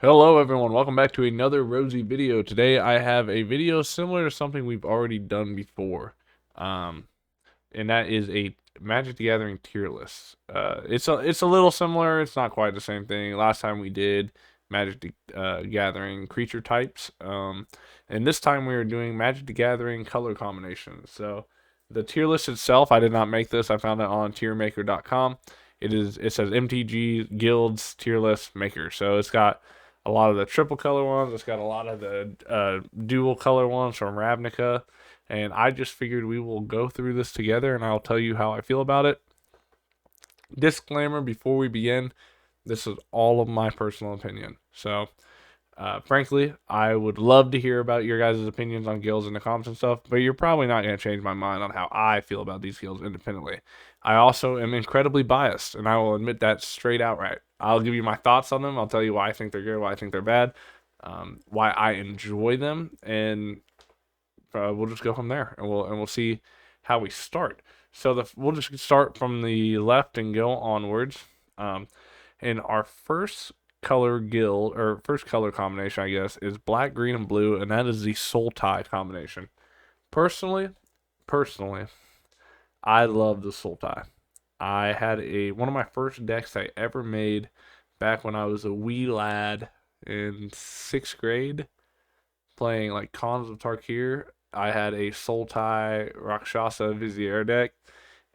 Hello everyone, welcome back to another Rosie video. Today I have a video similar to something we've already done before. Um, and that is a Magic the Gathering tier list. It's a little similar, it's not quite the same thing. Last time we did Magic the Gathering creature types. And this time we are doing Magic the Gathering color combinations. So the tier list itself, I did not make this. I found it on tiermaker.com. It says MTG Guilds tier list maker. So it's got a lot of the triple color ones. It's got a lot of the dual color ones from Ravnica. And I just figured we will go through this together and I'll tell you how I feel about it. Disclaimer before we begin, this is all of my personal opinion. So, frankly, I would love to hear about your guys' opinions on guilds in the comments and stuff, but you're probably not going to change my mind on how I feel about these guilds independently. I also am incredibly biased, and I will admit that straight outright. I'll give you my thoughts on them. I'll tell you why I think they're good, why I think they're bad, why I enjoy them, and we'll just go from there, and we'll see how we start. So we'll just start from the left and go onwards. Um, and our first color guild or first color combination, I guess, is black, green, and blue, and that is the soul tie combination. Personally, I love the soul tie. I had one of my first decks I ever made back when I was a wee lad in sixth grade playing like Cons of Tarkir. I had a Soul Tie Rakshasa Vizier deck,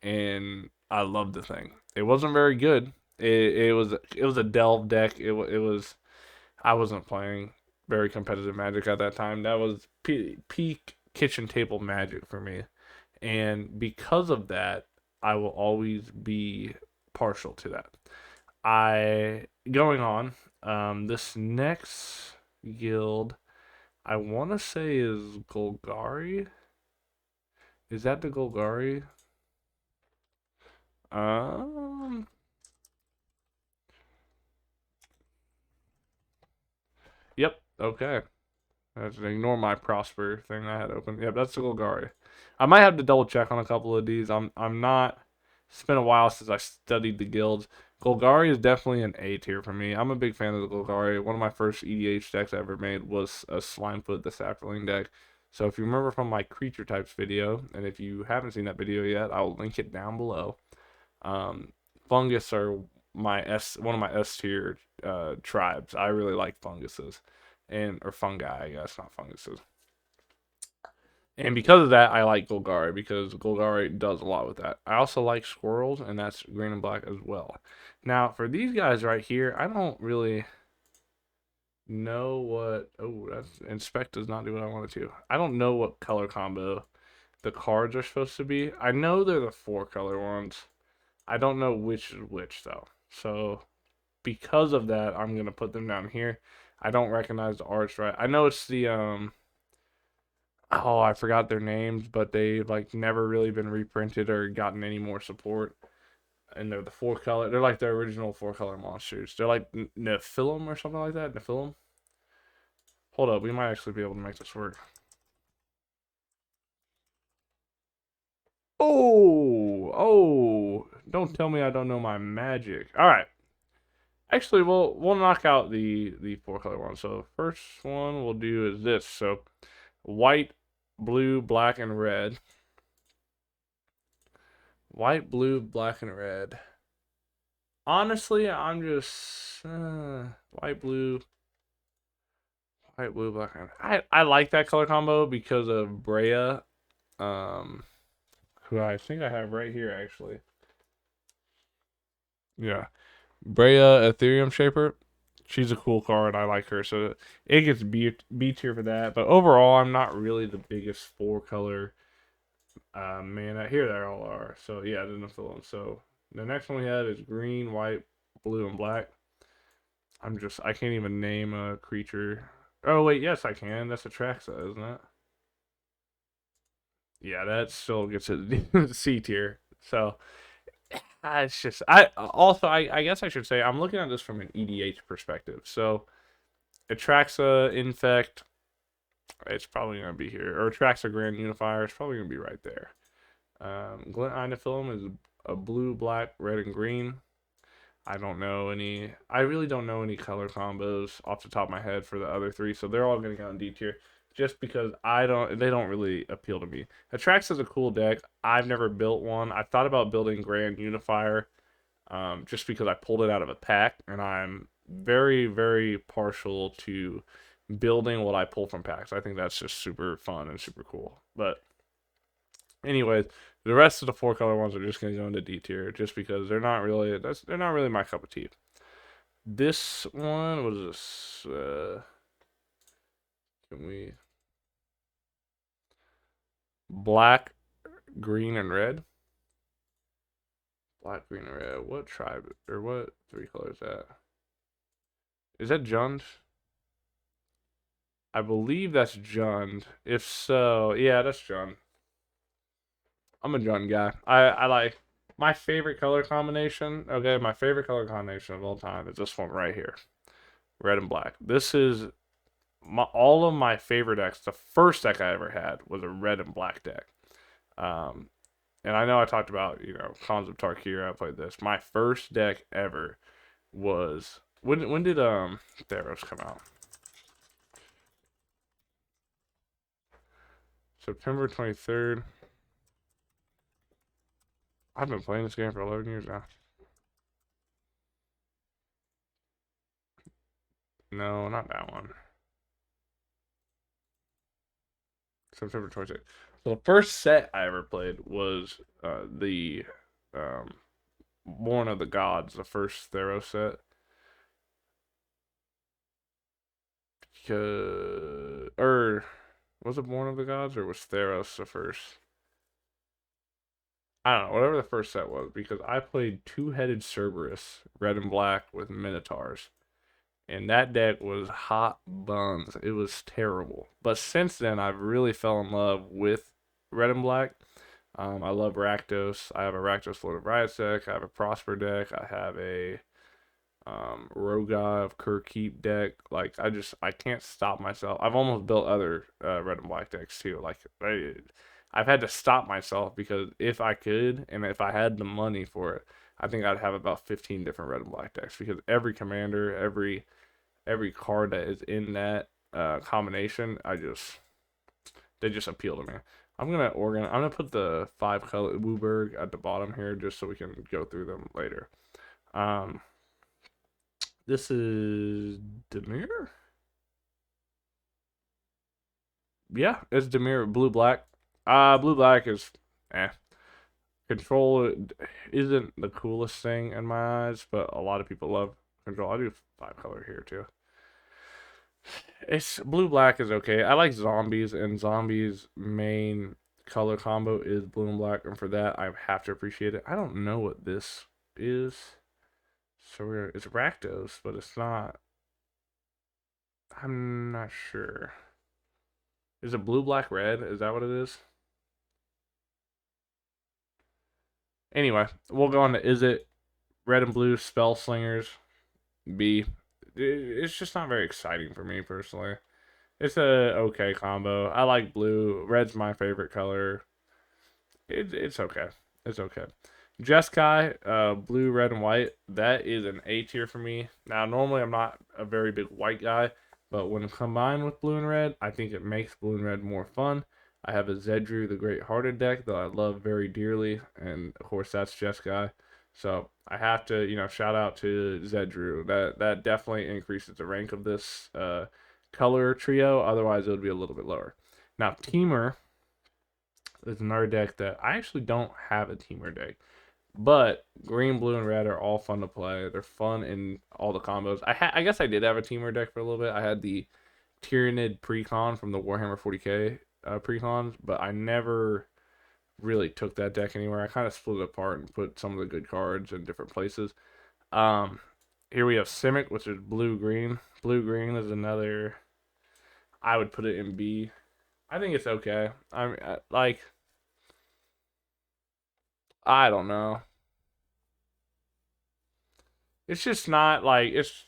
and I loved the thing. It wasn't very good. It was a delve deck. It was I wasn't playing very competitive Magic at that time. That was peak kitchen table Magic for me, and because of that, I will always be partial to that. I going on. This next guild I want to say is Golgari. Is that the Golgari? Um. Yep. Okay. That's ignore my Prosper thing I had open. Yep, that's the Golgari. I might have to double check on a couple of these. I'm not. It's been a while since I studied the guilds. Golgari is definitely an A tier for me. I'm a big fan of the Golgari. One of my first EDH decks I ever made was a Slimefoot, the Saproling deck. So if you remember from my creature types video, and if you haven't seen that video yet, I'll link it down below. Um, Fungus are one of my S tier tribes. I really like funguses or fungi, I guess, not funguses. And because of that, I like Golgari because Golgari does a lot with that. I also like squirrels, and that's green and black as well. Now, for these guys right here, I don't really know what. Oh, that's inspect does not do what I wanted to. I don't know what color combo the cards are supposed to be. I know they're the four color ones. I don't know which is which though. So because of that, I'm gonna put them down here. I don't recognize the arts right. I know it's the oh, I forgot their names, but they like never really been reprinted or gotten any more support. And they're the four color. They're like the original four color monsters. They're like Nephilim or something like that. Nephilim. Hold up, we might actually be able to make this work. Oh, don't tell me I don't know my magic. All right. Actually, we'll knock out the four color one. So first one we'll do is this. So white, blue, black, and red. White, blue, black, and red. Honestly, I'm just white, blue, white, blue, black. And I like that color combo because of Brea, um, who I think I have right here actually. Yeah, Brea Ethereum Shaper. She's a cool card. I like her, so it gets B tier for that. But overall, I'm not really the biggest four color mana. Here they all are. So yeah, I didn't fill them. So the next one we have is green, white, blue, and black. I can't even name a creature. Oh wait, yes I can. That's Atraxa, isn't it? Yeah, that still gets a C tier. So it's just I guess I should say I'm looking at this from an EDH perspective. So Atraxa, Infect, it's probably gonna be here. Or Atraxa Grand Unifier, it's probably gonna be right there. Glint Inafilm is a blue, black, red, and green. I don't know any. I really don't know any color combos off the top of my head for the other three, so they're all gonna go in D tier, just because I don't. They don't really appeal to me. Attrax is a cool deck. I've never built one. I thought about building Grand Unifier, just because I pulled it out of a pack, and I'm very, very partial to building what I pull from packs. I think that's just super fun and super cool. But anyways, the rest of the four color ones are just gonna go into D tier, just because they're not really my cup of tea. This one was this. Can we black, green, and red? Black, green, and red. What tribe or what three colors is that? Is that Jund? I believe that's Jund. If so, yeah, that's Jund. I'm a Jund guy. I like my favorite color combination. Okay, my favorite color combination of all time is this one right here, red and black. This is all of my favorite decks. The first deck I ever had was a red and black deck. Um, and I know I talked about, Khans of Tarkir. I played this. My first deck ever was when did Theros come out? September 23rd. I've been playing this game for 11 years now. No, not that one. September 26th. So the first set I ever played was the um, Born of the Gods, the first Theros set. Or was it Born of the Gods or was Theros the first? I don't know, whatever the first set was, because I played Two-Headed Cerberus, red and black with Minotaurs. And that deck was hot buns. It was terrible. But since then, I've really fell in love with red and black. I love Rakdos. I have a Rakdos Lord of Riots deck. I have a Prosper deck. I have a Rogov Kerkeep deck. Like I can't stop myself. I've almost built other red and black decks too. Like I've had to stop myself, because if I could and if I had the money for it, I think I'd have about 15 different red and black decks, because every commander, every card that is in that combination, they just appeal to me. I'm gonna put the five color Wooburg at the bottom here, just so we can go through them later. Um, this is Demir. Yeah, it's Demir blue black. Blue black is eh. Control isn't the coolest thing in my eyes, but a lot of people love control. I do five color here too. It's blue black is okay. I like zombies, and zombies main color combo is blue and black, and for that I have to appreciate it. I don't know what this is. So it's Rakdos, but it's not. I'm not sure. Is it blue, black, red? Is that what it is? Anyway, we'll go on to is it red and blue spell slingers B. It's just not very exciting for me personally. It's a okay combo. I like blue. Red's my favorite color. It's okay. It's okay. Jeskai, blue, red, and white. That is an A tier for me. Now, normally I'm not a very big white guy, but when combined with blue and red, I think it makes blue and red more fun. I have a Zedru, the Great Hearted deck that I love very dearly, and of course that's Jeskai. So I have to, shout out to Zedru. That definitely increases the rank of this color trio. Otherwise, it would be a little bit lower. Now, Teamer is another deck that I actually don't have a Teamer deck. But green, blue, and red are all fun to play. They're fun in all the combos. I guess I did have a Teamer deck for a little bit. I had the Tyranid Precon from the Warhammer 40k Precons, but I never really took that deck anywhere. I kind of split it apart and put some of the good cards in different places. Um, Here we have Simic, which is blue green. Blue green is another. I would put it in B. I think it's okay. I mean, I don't know. It's just not like it's.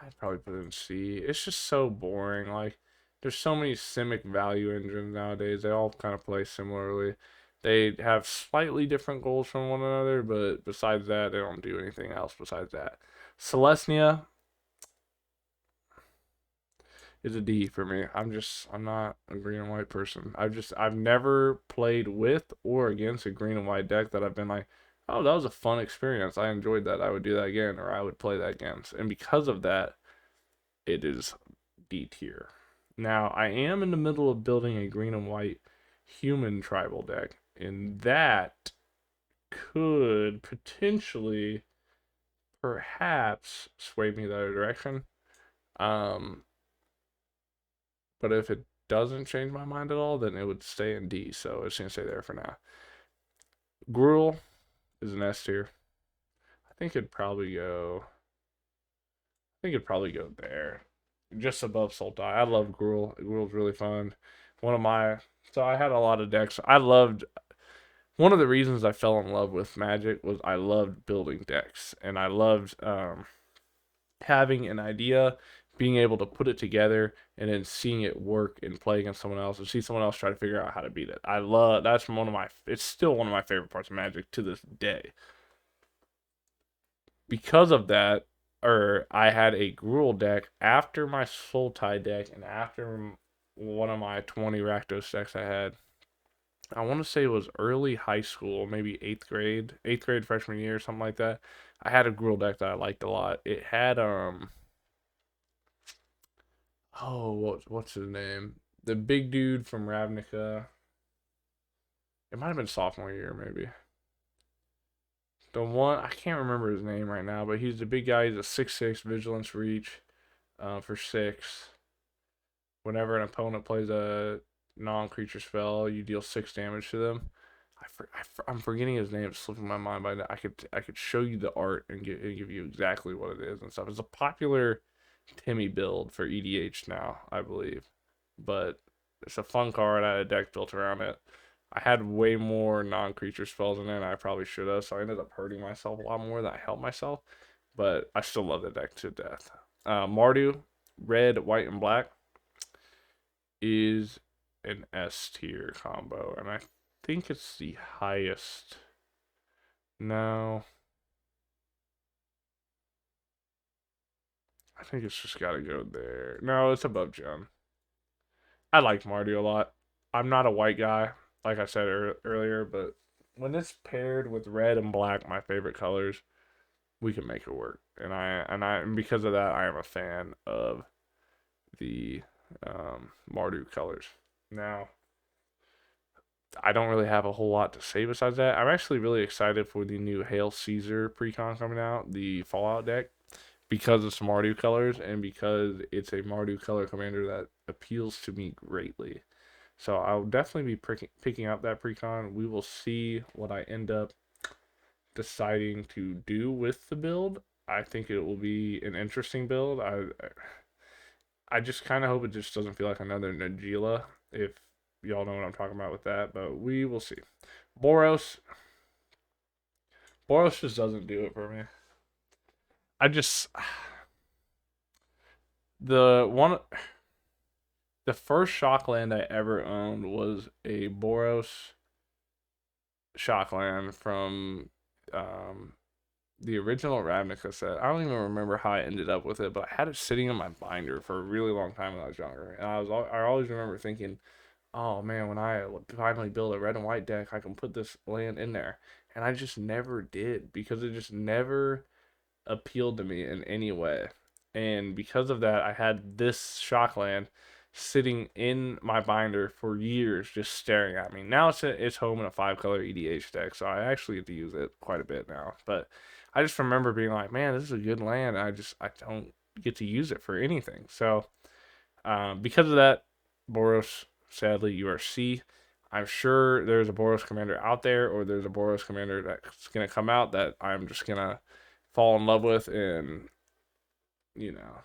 I'd probably put it in C. It's just so boring. Like, there's so many Simic value engines nowadays. They all kind of play similarly. They have slightly different goals from one another, but besides that, they don't do anything else besides that. Celestia is a D for me. I'm not a green and white person. I've never played with or against a green and white deck that I've been like, oh, that was a fun experience. I enjoyed that. I would do that again, or I would play that against. And because of that, it is D tier. Now, I am in the middle of building a green and white human tribal deck, and that could potentially, perhaps, sway me the other direction. Um, but if it doesn't change my mind at all, then it would stay in D. So it's gonna stay there for now. Gruel is an S tier. I think it'd probably go. I think it'd probably go there, just above Sultai. I love Gruel. Gruel's really fun. One of my so I had a lot of decks. I loved one of the reasons I fell in love with Magic was I loved building decks, and I loved having an idea, being able to put it together, and then seeing it work and play against someone else, and see someone else try to figure out how to beat it. I love that's one of my. It's still one of my favorite parts of Magic to this day. Because of that, or I had a Gruul deck after my Soul Tie deck, and after one of my 20 Rakdos decks I had. I want to say it was early high school, maybe eighth grade freshman year, something like that. I had a Gruul deck that I liked a lot. It had oh, what's his name? The big dude from Ravnica. It might have been sophomore year, maybe. The one I can't remember his name right now, but he's the big guy. He's a 6/6 vigilance reach, for 6. Whenever an opponent plays a non-creature spell, you deal 6 damage to them. I'm forgetting his name. It's slipping my mind. But I could show you the art and give you exactly what it is and stuff. It's a popular Timmy build for EDH now, I believe. But it's a fun card. I had a deck built around it. I had way more non-creature spells in it than I probably should have, so I ended up hurting myself a lot more than I helped myself. But I still love the deck to death. Mardu, red, white, and black is an S tier combo, and I think it's the highest. No, I think it's just got to go there. No, it's above Gem. I like Mardu a lot. I'm not a white guy, like I said earlier, but when it's paired with red and black, my favorite colors, we can make it work. And because of that, I am a fan of the Mardu colors. Now, I don't really have a whole lot to say besides that. I'm actually really excited for the new Hail Caesar precon coming out, the Fallout deck, because it's Mardu colors and because it's a Mardu color commander that appeals to me greatly. So I'll definitely be picking up that precon. We will see what I end up deciding to do with the build. I think it will be an interesting build. I just kind of hope it just doesn't feel like another Najila, if y'all know what I'm talking about with that, but we will see. Boros. Boros just doesn't do it for me. I just the one the first Shockland I ever owned was a Boros Shockland from the original Ravnica set. I don't even remember how I ended up with it, but I had it sitting in my binder for a really long time when I was younger, and I always remember thinking, oh man, when I finally build a red and white deck, I can put this land in there. And I just never did because it just never appealed to me in any way. And because of that, I had this Shockland sitting in my binder for years, just staring at me. Now it's home in a 5-color EDH deck, so I actually get to use it quite a bit now. But I just remember being like, man, this is a good land. I don't get to use it for anything. So because of that, Boros, sadly, you are C. I'm sure there's a Boros commander out there, or there's a Boros commander that's gonna come out that I'm just gonna fall in love with, and you know,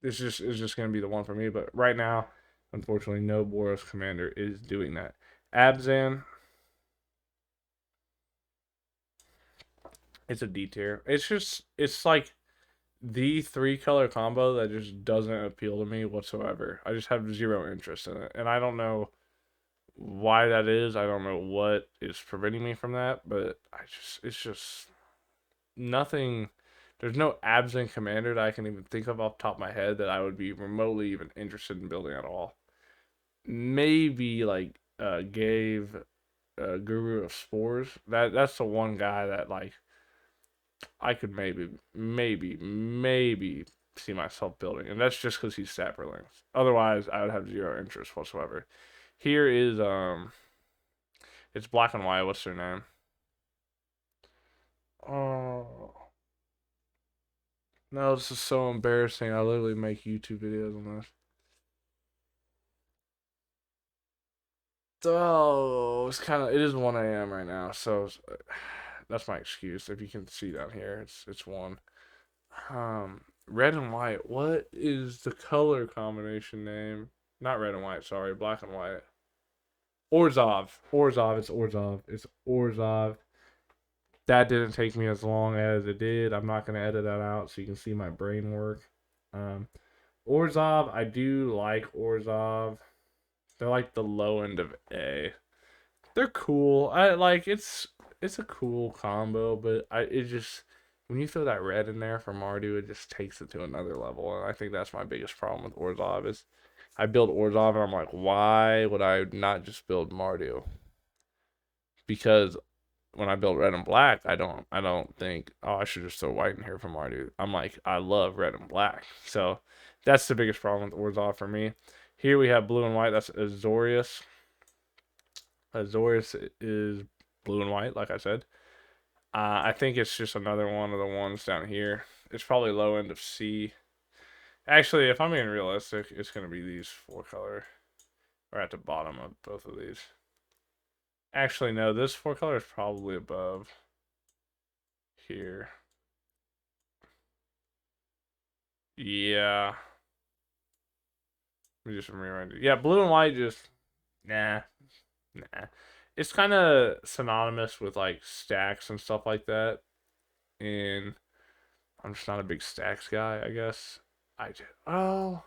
it's just gonna be the one for me. But right now, unfortunately, no Boros commander is doing that. Abzan, it's a D tier. It's like the 3-color combo that just doesn't appeal to me whatsoever. I just have zero interest in it, and I don't know why that is. I don't know what is preventing me from that, but it's just nothing. There's no absent commander that I can even think of off the top of my head that I would be remotely even interested in building at all. Maybe like Gave Guru of Spores. That's the one guy that like I could maybe see myself building, and that's just because he's Sapperlings. Otherwise, I would have zero interest whatsoever. Here is it's black and white. What's their name? Oh no, this is so embarrassing. I literally make YouTube videos on this. Oh, it is 1 a.m. right now, so that's my excuse. If you can see down here, it's one. Red and white. What is the color combination name? Not red and white. Sorry, black and white. Orzov. Orzov. It's Orzov. It's Orzov. That didn't take me as long as it did. I'm not gonna edit that out so you can see my brain work. Um, Orzov. I do like Orzov. They're like the low end of A. They're cool. I like it's a cool combo, but it just when you throw that red in there for Mardu, it just takes it to another level. And I think that's my biggest problem with Orzhov is I build Orzhov and I'm like, why would I not just build Mardu? Because when I build red and black, I don't think, oh, I should just throw white in here for Mardu. I'm like, I love red and black. So that's the biggest problem with Orzhov for me. Here we have blue and white. That's Azorius. Azorius is blue and white, like I said. I think it's just another one of the ones down here. It's probably low end of C. Actually, if I'm being realistic, it's going to be these four color. Or at the bottom of both of these. Actually, no, this four color is probably above here. Yeah. Let me just rewind it. Yeah, blue and white just, nah. Nah. It's kind of synonymous with like stacks and stuff like that. And I'm just not a big stacks guy, I guess. Oh,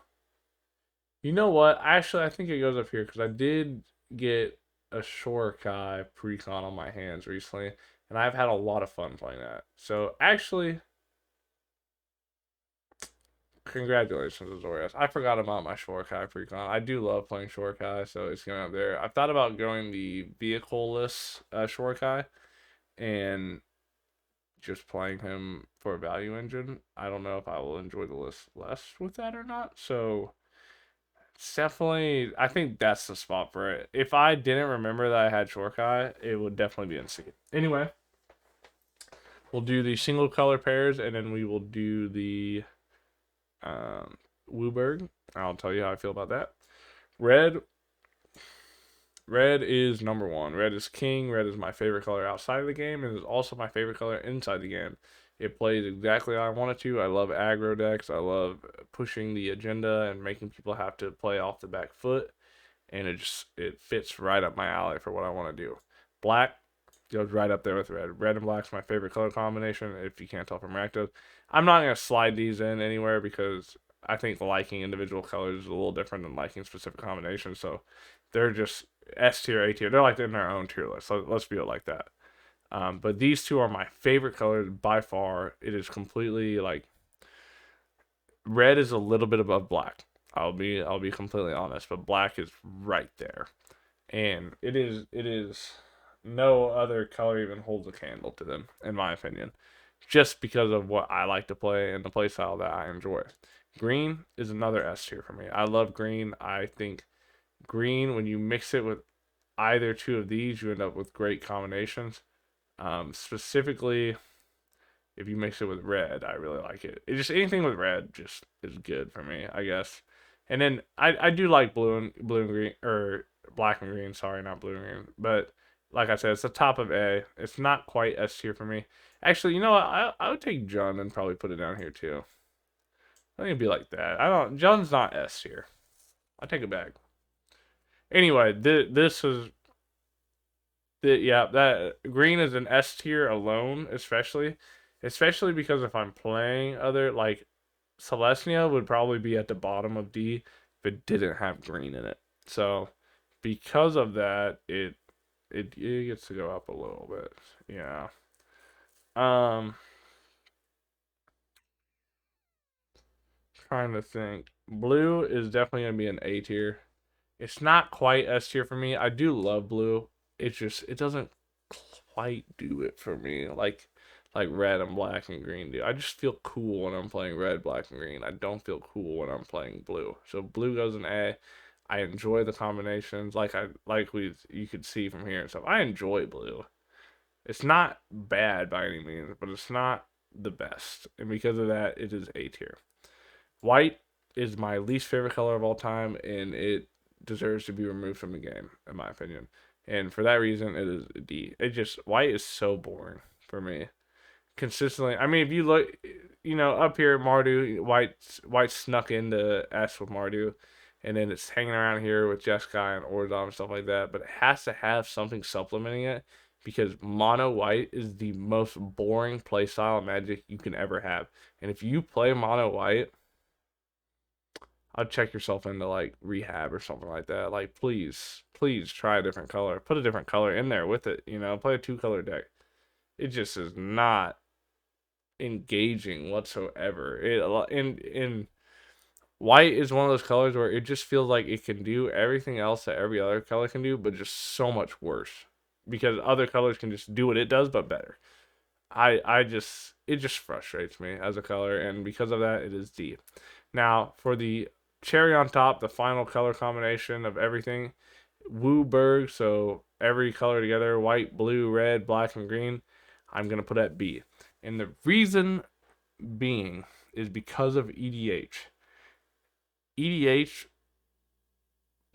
you know what? Actually, I think it goes up here because I did get a Shorekai precon on my hands recently, and I've had a lot of fun playing that. So actually, congratulations, Azorius. I forgot about my Shorekai precon. I do love playing Shorekai, so it's going up there. I've thought about going the vehicle-less Shorekai and just playing him for a value engine. I don't know if I will enjoy the list less with that or not. So it's definitely, I think that's the spot for it. If I didn't remember that I had Shorekai, it would definitely be in C. Anyway, we'll do the single color pairs and then we will do the Wooburg. I'll tell you how I feel about that. Red. Red is number one. Red is king. Red is my favorite color outside of the game, and is also my favorite color inside the game. It plays exactly how I want it to. I love aggro decks. I love pushing the agenda and making people have to play off the back foot, and it fits right up my alley for what I want to do. Black goes right up there with red. Red and black's my favorite color combination. If you can't tell from Rakdos, I'm not gonna slide these in anywhere because I think liking individual colors is a little different than liking specific combinations. So they're just S tier, A tier. They're like in their own tier list. So let's view it like that. But these two are my favorite colors by far. It is completely like red is a little bit above black. I'll be completely honest, but black is right there, and it is no other color even holds a candle to them in my opinion, just because of what I like to play and the play style that I enjoy. Green is another S tier for me. I love green. I think green when you mix it with either two of these, you end up with great combinations. Specifically, if you mix it with red, I really like it. It just anything with red just is good for me, I guess. And then I do like blue and green or black and green. Sorry, not blue and green. But like I said, it's the top of A. It's not quite S tier for me. Actually, you know what? I would take Jun and probably put it down here too. I think it'd be like that. I don't. Jun's not S tier. I take it back. Anyway, this is yeah, that green is an S tier alone, especially because if I'm playing other like Celestia would probably be at the bottom of D if it didn't have green in it. So because of that, it gets to go up a little bit. Yeah. Um, Trying to think. Blue is definitely gonna be an A tier. It's not quite S tier for me. I do love blue. It doesn't quite do it for me. Like red and black and green do. I just feel cool when I'm playing red, black, and green. I don't feel cool when I'm playing blue. So blue goes in A. I enjoy the combinations, you could see from here and stuff. I enjoy blue. It's not bad by any means, but it's not the best, and because of that, it is A tier. White is my least favorite color of all time, and it deserves to be removed from the game, in my opinion. And for that reason, it is a D. White is so boring for me. Consistently, I mean, if you look, up here, Mardu, White snuck into S with Mardu, and then it's hanging around here with Jeskai and Orzhov and stuff like that. But it has to have something supplementing it because mono white is the most boring playstyle of Magic you can ever have. And if you play mono white, I'd check yourself into like rehab or something like that. Like, please try a different color. Put a different color in there with it. Play a 2-color deck. It just is not engaging whatsoever. In white is one of those colors where it just feels like it can do everything else that every other color can do, but just so much worse. Because other colors can just do what it does, but better. It just frustrates me as a color, and because of that, it is D. Now, for the cherry on top, the final color combination of everything, Wooburg, so every color together, white, blue, red, black, and green, I'm going to put at B. And the reason being is because of EDH. EDH,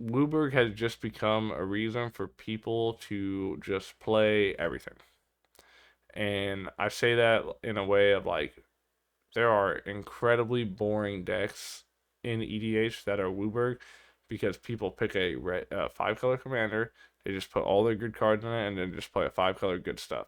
Wooburg has just become a reason for people to just play everything. And I say that in a way of like, there are incredibly boring decks in EDH that are Wooburg because people pick a 5-color commander, they just put all their good cards in it, and then just play a 5-color good stuff.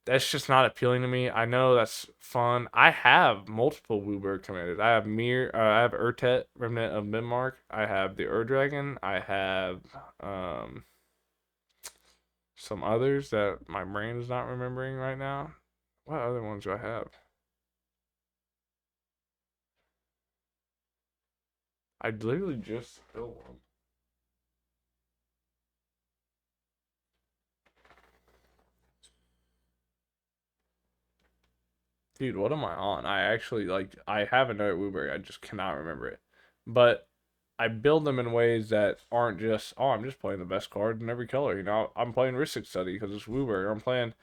That's just not appealing to me. I know that's fun. I have multiple Wooburg commanders. I have Urtet, Remnant of Midmark. I have the Ur-Dragon. I have some others that my brain is not remembering right now. What other ones do I have? I literally just spilled one. Dude, what am I on? I have another Wooburg. I just cannot remember it. But I build them in ways that aren't just, oh, I'm just playing the best card in every color. I'm playing Ristic Study because it's Wooburg. I'm playing,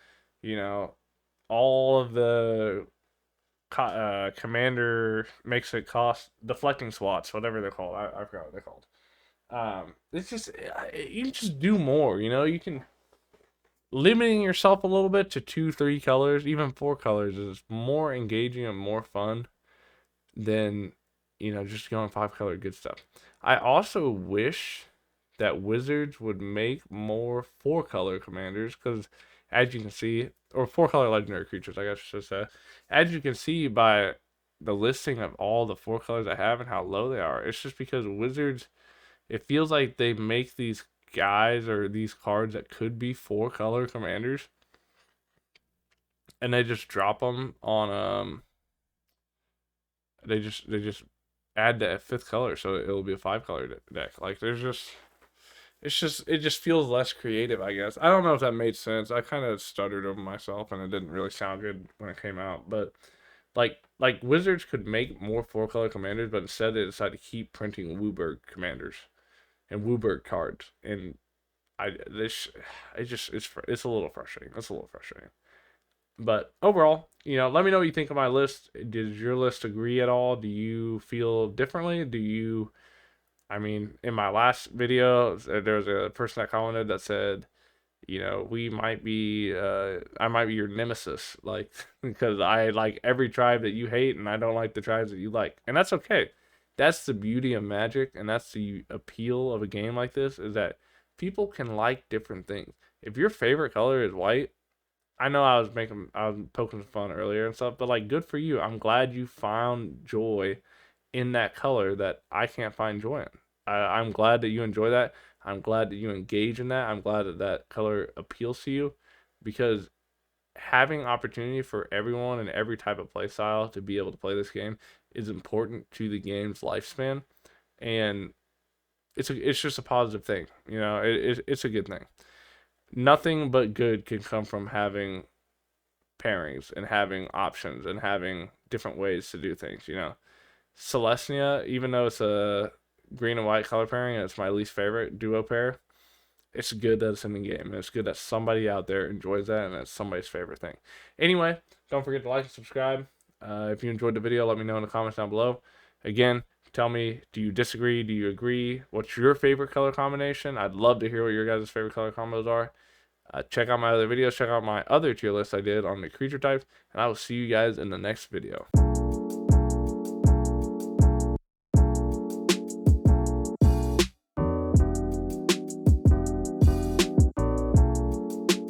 you know, all of the commander makes it cost deflecting swats, whatever they're called. I forgot what they're called. It's just, you can just do more, you can limiting yourself a little bit to 2, 3 colors, even 4 colors is more engaging and more fun than just going 5-color good stuff. I also wish that Wizards would make more 4-color commanders because, as you can see, or 4-color legendary creatures, I guess I should say, as you can see by the listing of all the 4 colors I have and how low they are, it's just because Wizards, it feels like they make these guys or these cards that could be 4-color commanders and they just drop them on they just add that 5th color so it'll be a 5-color deck. Like it just feels less creative, I guess. I don't know if that made sense. I kind of stuttered over myself and it didn't really sound good when it came out, but like Wizards could make more 4-color commanders, but instead they decided to keep printing Wooburg commanders and Wooburg cards, and I this it just it's a little frustrating. It's a little frustrating. But overall, let me know what you think of my list. Did your list agree at all? Do you feel differently? I mean, in my last video, there was a person that commented that said, I might be your nemesis, like, because I like every tribe that you hate and I don't like the tribes that you like. And that's okay. That's the beauty of Magic, and that's the appeal of a game like this, is that people can like different things. If your favorite color is white, I know I was poking fun earlier and stuff, but like, good for you. I'm glad you found joy in that color that I can't find joy in. I'm glad that you enjoy that. I'm glad that you engage in that. I'm glad that that color appeals to you, because having opportunity for everyone and every type of play style to be able to play this game is important to the game's lifespan, and it's just a positive thing. You know, it's a good thing. Nothing but good can come from having pairings and having options and having different ways to do things. You know, Celestia, even though it's a green and white color pairing and it's my least favorite duo pair, it's good that it's in the game, and it's good that somebody out there enjoys that, and that's somebody's favorite thing. Anyway, don't forget to like and subscribe. If you enjoyed the video, let me know in the comments down below. Again, tell me, do you disagree? Do you agree? What's your favorite color combination? I'd love to hear what your guys' favorite color combos are. Check out my other videos. Check out my other tier list I did on the creature types, and I will see you guys in the next video.